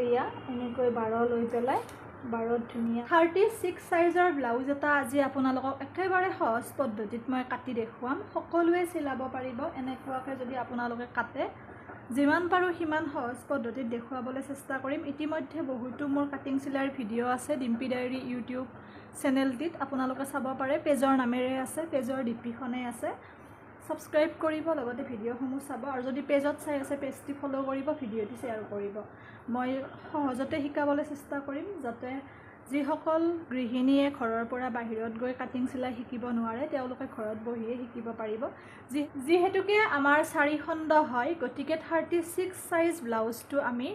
এয়া এনেকৈ 12 লৈ পেলাই 12 ধুনীয়া 36 সাইজৰ ব্লাউজ এটা আজি আপোনালোকক একেবাৰে সহজ পদ্ধতিত মই কাটি দেখুৱাম সকলোৱে চিলাব পাৰিব এনেকুৱাকৈ যদি আপোনালোকে কাটে যিমান পাৰো সিমান সহজ পদ্ধতিত দেখুৱাবলৈ চেষ্টা কৰিম ইতিমধ্যে বহুতো মোৰ কাটিং চিলাইৰ ভিডিও আছে ডিম্পি ডায়েৰী ইউটিউব চেনেলটিত আপোনালোকে চাব পাৰে পেজৰ নামেৰে আছে পেজৰ ডিপিখনে আছে সাবস্ক্ৰাইব কৰিব লগতে ভিডিওসমূহ চাব আৰু যদি পেজত চাই আছে পেজটি ফলো কৰিব ভিডিওটি শেয়াৰ কৰিব মই সহজতে শিকাবলৈ চেষ্টা কৰিম যাতে যিসকল গৃহিণীয়ে ঘৰৰ পৰা বাহিৰত গৈ কাটিং চিলাই শিকিব নোৱাৰে তেওঁলোকে ঘৰত বহিয়ে শিকিব পাৰিব যিহেতুকে আমাৰ 4 খণ্ড হয় গতিকে 36 সাইজ ব্লাউজটো আমি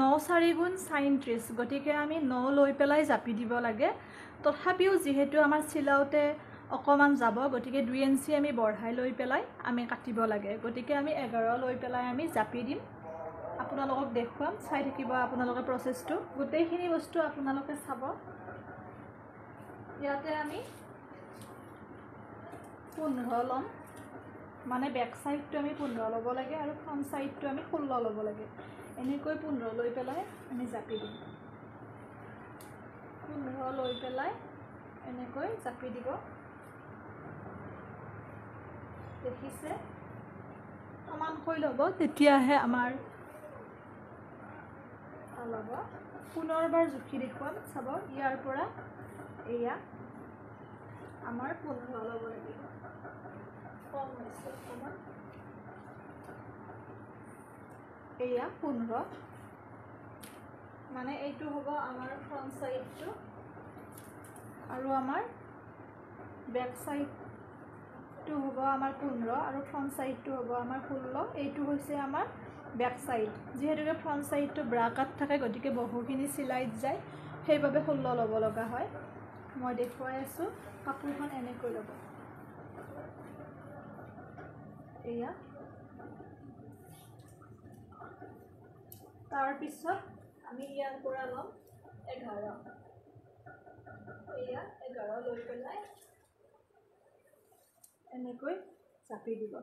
9 4 37 গতিকে আমি 9 লৈ পেলাই জাপি দিব লাগে তথাপিও যেহেতু আমাৰ চিলাউতে অকমান যাব গতিকে 2 ইঞ্চি আমি বঢ়াই লৈ পেলাই আমি কাটিব লাগে গতিকে আমি 11 লৈ পেলাই আমি জাপি দিম আপোনালোকক দেখুৱাম চাই থাকিব আপোনালোকে প্ৰসেসটো গোটেইখিনি বস্তু আপোনালোকে চাব ইয়াতে আমি 15 লম মানে ব্যাক সাইডটো আমি 15 লব লাগে আৰু ফ্ৰন্ট সাইডটো আমি 16 লব লাগে এনেকৈ 15 লৈ পেলাই আমি জাপি দিম 15 লৈ পেলাই এনেকৈ জাপি দিব দেখিছে সমানকৈ ল'ব তেতিয়াহে আমাৰ ল'ব পুনৰবাৰ জুখি দেখুৱাম চাব ইয়াৰ পৰা এয়া আমাৰ 15 ল'ব লাগিব কম হৈছে অকমান এয়া 15 মানে এইটো হ'ব আমাৰ ফ্ৰন্ট সাইডটো আৰু আমাৰ ব্যাক সাইডটো হ'ব আমাৰ 15 আৰু ফ্ৰন্ট সাইডটো হ'ব আমাৰ 16 এইটো হৈছে আমাৰ ব্যাক সাইড যেহেতুকে ফ্ৰন্ট সাইডটো ব্ৰা কাট থাকে গতিকে বহুখিনি সিলাইত যায় সেইভাবে 16 ল'ব লগা হয় মই দেখুৱাই আছো কাপোৰখন এনেকৈ ল'ব এয়া তাৰ পিছত আমি ইয়াৰ পৰা ল'ম 11 এয়া 11 লৈ পেলাই এনেকৈ চাপি দিব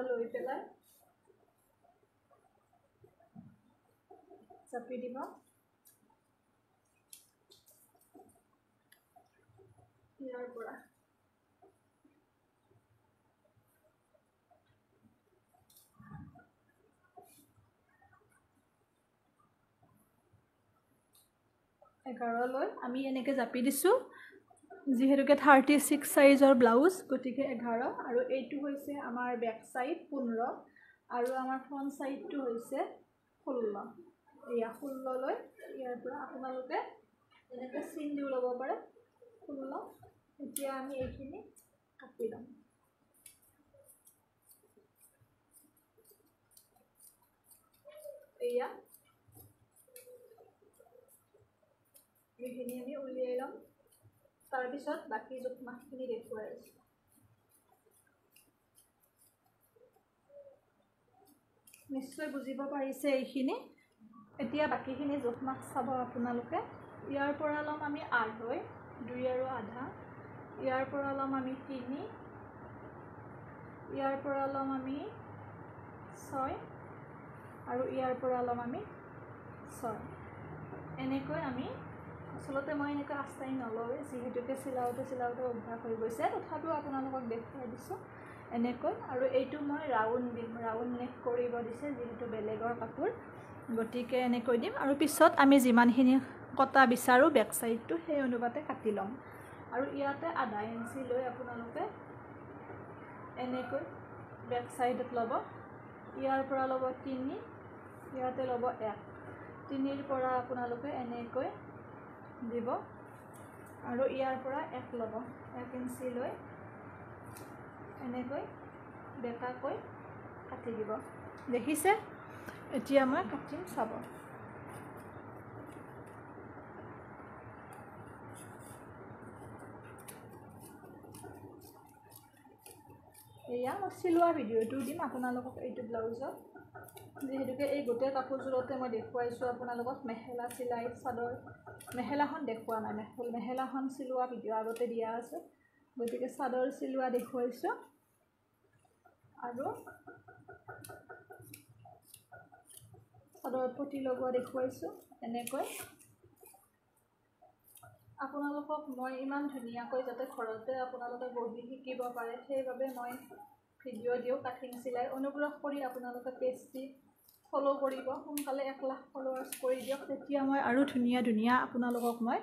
লৈ পেলাই চাপি দিব ইয়াৰ পৰা লৈ আমি এনেকৈ জাপি দিছো যেহেতুকে 36 সাইজৰ ব্লাউজ গতিকে 11 আৰু এইটো হৈছে আমাৰ ব্যাক সাইড 15 আৰু আমাৰ ফ্ৰন্ট সাইডটো হৈছে 16 এয়া 16 লৈ ইয়াৰ পৰা আপোনালোকে এনেকৈ চিন দি ল'ব পাৰে 16 এতিয়া আমি এইখিনি কাটি ল'ম এয়া এইখিনি আমি উলিয়াই ল'ম তাৰ পিছত বাকি জোখমাখখিনি দেখুৱাই আছো নিশ্চয় বুজিব পাৰিছে এইখিনি এতিয়া বাকিখিনি জোখমাখ চাব আপোনালোকে ইয়াৰ পৰা ল'ম আমি 8 2 আৰু আধা ইয়াৰ পৰা ল'ম আমি 3 ইয়াৰ পৰা ল'ম আমি 6 আৰু ইয়াৰ পৰা ল'ম আমি 6 এনেকৈ আমি আসলতে মই এনেকৈ আস্তাই নলওঁ যেহেতুকে চিলাওতে অভ্যাস হৈ গৈছে তথাপিও আপোনালোকক দেখুৱাই দিছো এনেকৈ আৰু এইটো মই ৰাউন্ড দিম ৰাউন্ড নেক কৰিব দিছে যেহেতু বেলেগৰ কাপোৰ গতিকে এনেকৈ দিম আৰু পিছত আমি যিমানখিনি কটা বিচাৰো ব্যাক সাইডটো সেই অনুপাতে কাটি ল'ম আৰু ইয়াতে আধা ইঞ্চি লৈ আপোনালোকে এনেকৈ ব্যাক সাইডত ল'ব ইয়াৰ পৰা ল'ব 3 ইয়াতে ল'ব 1 3ৰ পৰা আপোনালোকে এনেকৈ দিব আৰু ইয়াৰ পৰা 1 ল'ব 1 ইঞ্চি লৈ এনেকৈ বেকাকৈ কাটি দিব দেখিছে এতিয়া মই কাটিম চাব এয়া মই চিলোৱা ভিডিওটো দিম আপোনালোকক এইটো ব্লাউজত যেহেতুকে এই গোটেই কাপোৰজোৰতে মই দেখুৱাইছো আপোনালোকক মেখেলা চিলাই চাদৰ মেখেলাখন দেখুৱা নাই মেখেলাখন চিলোৱা ভিডিও আগতে দিয়া আছে গতিকে চাদৰ চিলোৱা দেখুৱাইছো আৰু চাদৰত পতি লগোৱা দেখুৱাইছোঁ এনেকৈ আপোনালোকক মই ইমান ধুনীয়াকৈ যাতে ঘৰতে আপোনালোকে বহি শিকিব পাৰে সেইবাবে মই ভিডিঅ' দিওঁ কাটিং চিলাই অনুগ্ৰহ কৰি আপোনালোকে পেজটি ফ'ল' কৰিব সোনকালে 1 লাখ ফলোৱাৰ্ছ কৰি দিয়ক তেতিয়া মই আৰু ধুনীয়া ধুনীয়া আপোনালোকক মই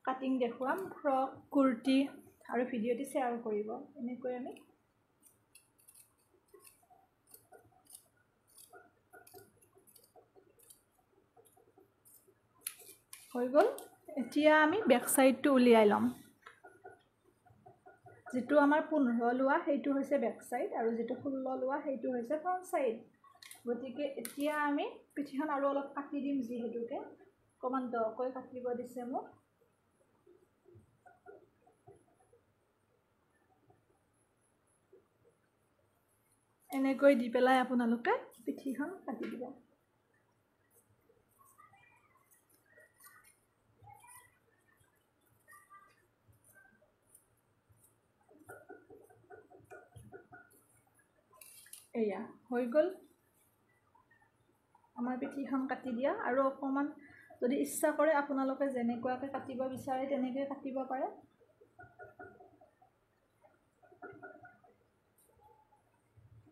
কাটিং দেখুৱাম ফ্ৰক কুৰ্তি আৰু ভিডিঅ'টি শ্বেয়াৰ কৰিব এনেকৈ আমি হৈ গ'ল এতিয়া আমি বেক সাইডটো উলিয়াই লম যেটো আমাৰ 15 লোৱা সেইটো হৈছে বেক সাইড আৰু যেটো 16 লোৱা সেইটো হৈছে ফ্ৰন্ট সাইড গতিকে এতিয়া আমি পিঠিখন আৰু অলপ কাটি দিম যিহেতুকে কমান দকৈ কাটিব দিছে মোক এনেকৈ দি পেলাই আপোনালোকে পিঠিখন কাটি দিব এয়া হৈ গ'ল আমাৰ পিঠিখন কাটি দিয়া আৰু অকমান যদি ইচ্ছা কৰে আপোনালোকে যেনেকুৱাকৈ কাটিব বিচাৰে তেনেকৈ কাটিব পাৰে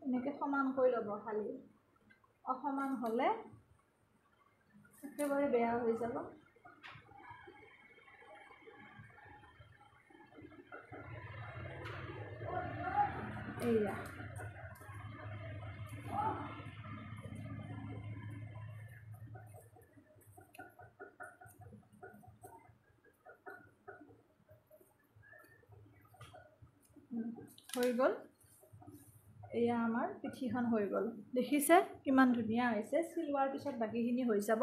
এনেকৈ সমানকৈ ল'ব খালি অসমান হ'লে একেবাৰে বেয়া হৈ যাব এয়া হৈ গ'ল এয়া আমাৰ পিঠিখন হৈ গ'ল দেখিছে কিমান ধুনীয়া হৈছে সিলোৱাৰ পিছত বাকিখিনি হৈ যাব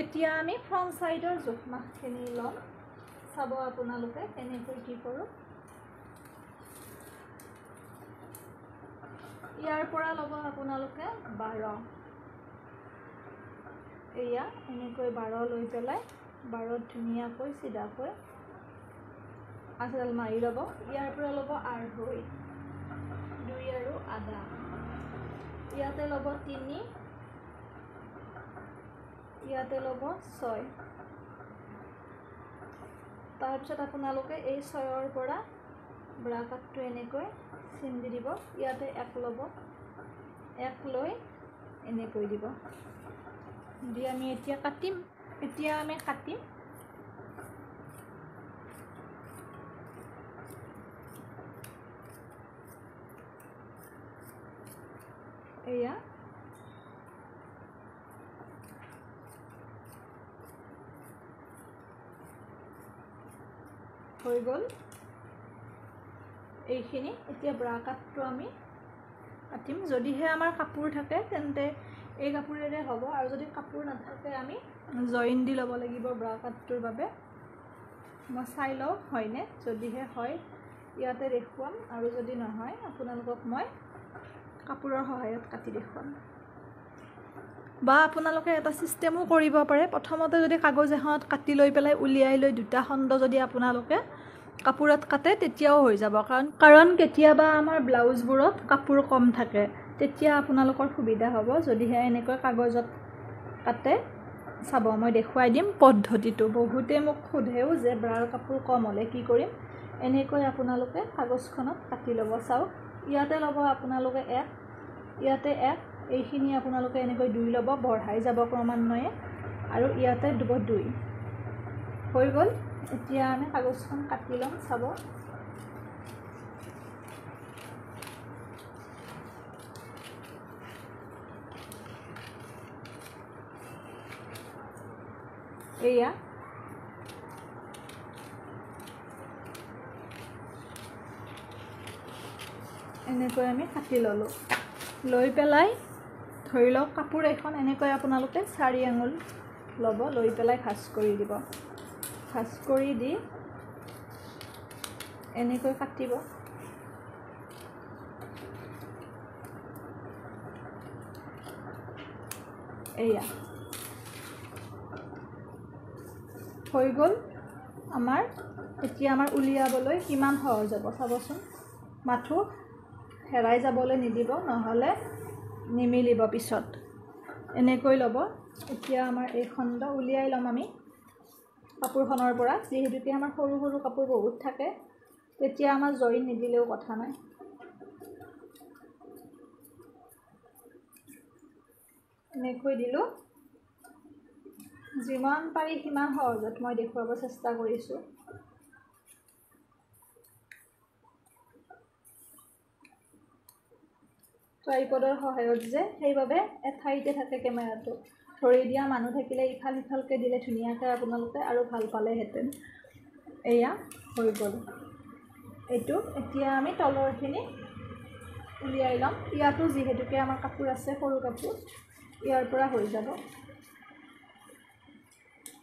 এতিয়া আমি ফ্ৰন্ট সাইডৰ জোখমাখখিনি ল'ম চাব আপোনালোকে কেনেকৈ কি কৰোঁ ইয়াৰ পৰা ল'ব আপোনালোকে 12 এয়া এনেকৈ 12 লৈ পেলাই 12 ধুনীয়াকৈ সিধাকৈ আঁচডাল মাৰি ল'ব ইয়াৰ পৰা ল'ব 2.5 2 আৰু আধা ইয়াতে ল'ব 3 ইয়াতে ল'ব 6 তাৰপিছত আপোনালোকে এই 6ৰ পৰা ব্ৰা কাটটো এনেকৈ চিন দি দিব ইয়াতে 1 ল'ব 1 লৈ এনেকৈ দিব দি আমি এতিয়া কাটিম এয়া হৈ গ'ল এইখিনি এতিয়া ব্ৰা কাটটো আমি কাটিম যদিহে আমাৰ কাপোৰ থাকে তেন্তে এই কাপোৰেৰে হ'ব আৰু যদি কাপোৰ নাথাকে আমি জইন দি ল'ব লাগিব ব্ৰা কাটটোৰ বাবে মই চাই লওঁ হয়নে যদিহে হয় ইয়াতে দেখুৱাম আৰু যদি নহয় আপোনালোকক মই কাপোৰৰ সহায়ত কাটি দেখুৱাম বা আপোনালোকে এটা সিস্টেমও কৰিব পাৰে প্ৰথমতে যদি কাগজ এখনত কাটি লৈ পেলাই উলিয়াই লৈ দুটা খণ্ড যদি আপোনালোকে কাপোৰত কাটে তেতিয়াও হৈ যাব কাৰণ কেতিয়াবা আমাৰ ব্লাউজবোৰত কাপোৰ কম থাকে তেতিয়া আপোনালোকৰ সুবিধা হ'ব যদিহে এনেকৈ কাগজত কাটে চাব মই দেখুৱাই দিম পদ্ধতিটো বহুতে মোক সোধেও যে ব্ৰাৰ কাপোৰ কম হ'লে কি কৰিম এনেকৈ আপোনালোকে কাগজখনত কাটি ল'ব চাওক ইয়াতে ল'ব আপোনালোকে 1 ইয়াতে 1 এইখিনি আপোনালোকে এনেকৈ 2 ল'ব বঢ়াই যাব ক্ৰমান্বয়ে আৰু ইয়াতে দিব 2 হৈ গ'ল এতিয়া আমি কাগজখন কাটি ল'ম চাব এয়া এনেকৈ আমি কাটি ল'লোঁ লৈ পেলাই ধৰি লওক কাপোৰ এখন এনেকৈ আপোনালোকে 4 আঙুল ল'ব লৈ পেলাই ভাঁজ কৰি দিব ভাঁজ কৰি দি এনেকৈ কাটিব এয়া হৈ গ'ল আমাৰ এতিয়া আমাৰ উলিয়াবলৈ কিমান সহজ হ'ব চাবচোন মাথো হেৰাই যাবলৈ নিদিব, নহ'লে নিমিলিব পিছত। এনেকৈ ল'ব। এতিয়া আমাৰ এই খণ্ড উলিয়াই ল'ম আমি কাপোৰখনৰ পৰা। যিহেতুকে আমাৰ সৰু সৰু কাপোৰ বহুত থাকে, তেতিয়া আমাৰ জইন নিদিলেও কথা নাই। এনেকৈ দিলোঁ। যিমান পাৰি সিমান সহজত মই দেখুৱাব চেষ্টা কৰিছোঁ। ট্ৰাইপডৰ সহায়ত যে, সেইবাবে এঠাইতে থাকে কেমেৰাটো। ধৰি দিয়া মানুহ থাকিলে ইফাল সিফালকৈ দিলে ধুনীয়াকৈ আপোনালোকে আৰু ভাল পালেহেঁতেন। এয়া হৈ গ'ল এইটো। এতিয়া আমি তলৰখিনি উলিয়াই ল'ম। ইয়াতো যিহেতুকে আমাৰ কাপোৰ আছে, সৰু কাপোৰ, ইয়াৰ পৰা হৈ যাব।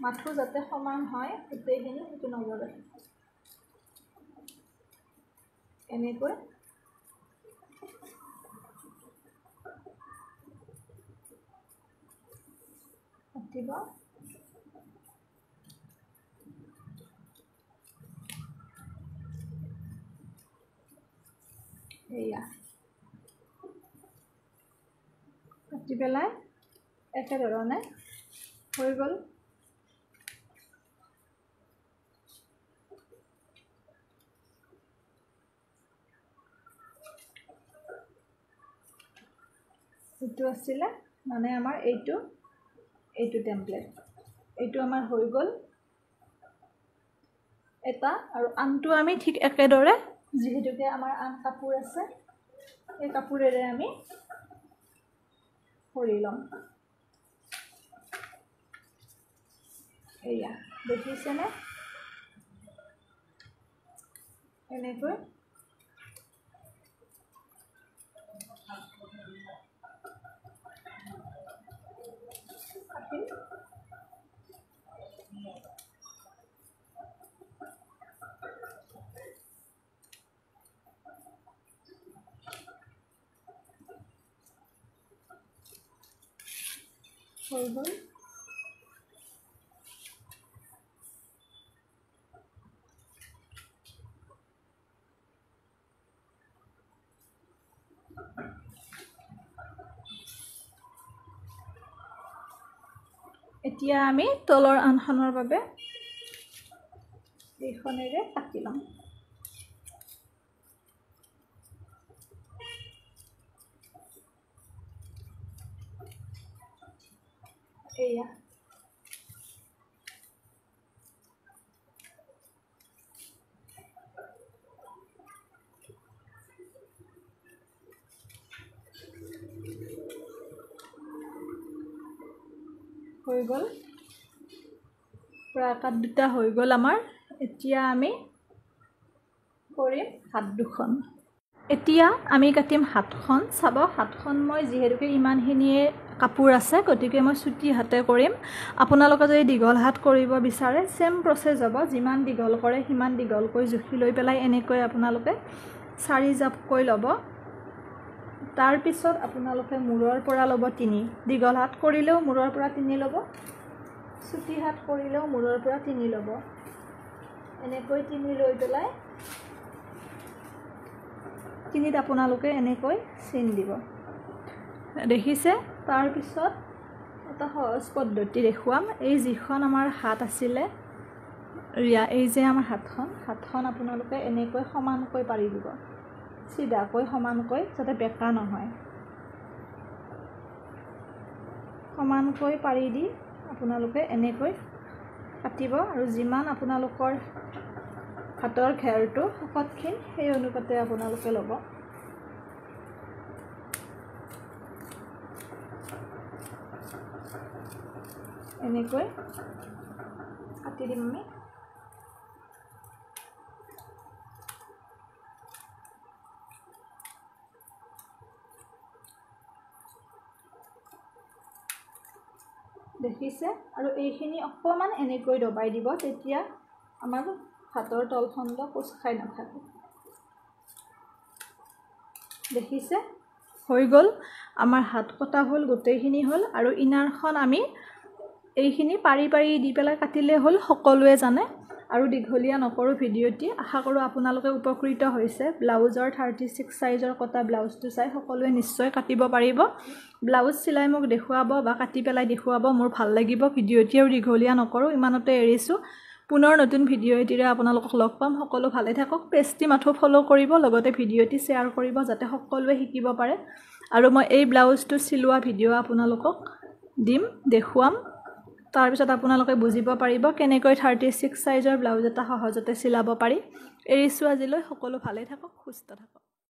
মাথো যাতে সমান হয় গোটেইখিনি, সেইটো নজৰ ৰাখিব। এনেকৈ কাটিব। এয়া কাটি পেলাই একেধৰণে হৈ গ'ল। এইটো আছিলে মানে আমাৰ এইটো টেম্পলেট। এইটো আমাৰ হৈ গ'ল এটা। আৰু আনটো আমি ঠিক একেদৰে, যিহেতুকে আমাৰ আন কাপোৰ আছে, এই কাপোৰেৰে আমি কৰি ল'ম। এয়া দেখিছেনে? এনেকৈ কাটিম। হৈ গ'ল। এতিয়া আমি তলৰ আনখনৰ বাবে এইখনেৰে কাটি ল'ম। এয়া হৈ গ'ল। পুৰা কাট দুটা হৈ গ'ল আমাৰ। এতিয়া আমি কৰিম হাত দুখন। এতিয়া আমি কাটিম হাতখন। চাব, হাতখন মই যিহেতুকে ইমানখিনিয়ে কাপোৰ আছে, গতিকে মই চুটি হাতে কৰিম। আপোনালোকে যদি দীঘল হাত কৰিব বিচাৰে, ছেম প্ৰচেছ হ'ব। যিমান দীঘল কৰে সিমান দীঘলকৈ জুখি লৈ পেলাই এনেকৈ আপোনালোকে 4 জাপকৈ ল'ব। তাৰপিছত আপোনালোকে মূৰৰ পৰা ল'ব 3। দীঘল হাত কৰিলেও মূৰৰ পৰা 3 ল'ব, চুটি হাত কৰিলেও মূৰৰ পৰা 3 ল'ব। এনেকৈ 3 লৈ পেলাই 3ত আপোনালোকে এনেকৈ চিন দিব। দেখিছে? তাৰপিছত এটা সহজ পদ্ধতি দেখুৱাম। এই যিখন আমাৰ হাত আছিলে, এই যে আমাৰ হাতখন আপোনালোকে এনেকৈ সমানকৈ পাৰি দিব। চিধাকৈ সমানকৈ, যাতে বেকা নহয়। সমানকৈ পাৰি দি আপোনালোকে এনেকৈ কাটিব। আৰু যিমান আপোনালোকৰ হাতৰ ঘেৰটো শকতখিন, সেই অনুপাতে আপোনালোকে ল'ব। এনেকৈ কাটি দিম আমি। দেখিছে? আৰু এইখিনি অকণমান এনেকৈ দবাই দিব, তেতিয়া আমাৰ হাতৰ তলখণ্ড কোচ খাই নাথাকে। দেখিছে? হৈ গ'ল। আমাৰ হাত কটা হ'ল, গোটেইখিনি হ'ল। আৰু ইনাৰখন আমি এইখিনি পাৰি পাৰি দি পেলাই কাটিলে হ'ল, সকলোৱে জানে। আৰু দীঘলীয়া নকৰোঁ ভিডিঅ'টি। আশা কৰোঁ আপোনালোকে উপকৃত হৈছে। ব্লাউজৰ 36 সাইজৰ কটা ব্লাউজটো চাই সকলোৱে নিশ্চয় কাটিব পাৰিব। ব্লাউজ চিলাই মোক দেখুৱাব বা কাটি পেলাই দেখুৱাব, মোৰ ভাল লাগিব। ভিডিঅ'টি আৰু দীঘলীয়া নকৰোঁ, ইমানতে এৰিছোঁ। পুনৰ নতুন ভিডিঅ' এটিৰে আপোনালোকক লগ পাম। সকলো ভালে থাকক। পেজটি মাথো ফ'ল' কৰিব, লগতে ভিডিঅ'টি শ্বেয়াৰ কৰিব যাতে সকলোৱে শিকিব পাৰে। আৰু মই এই ব্লাউজটো চিলোৱা ভিডিঅ' আপোনালোকক দিম, দেখুৱাম। তাৰপিছত আপোনালোকে বুজিব পাৰিব কেনেকৈ 36 সাইজৰ ব্লাউজ এটা সহজতে চিলাব পাৰি। এৰিছোঁ আজিলৈ। সকলো ভালে থাকক, সুস্থ থাকক।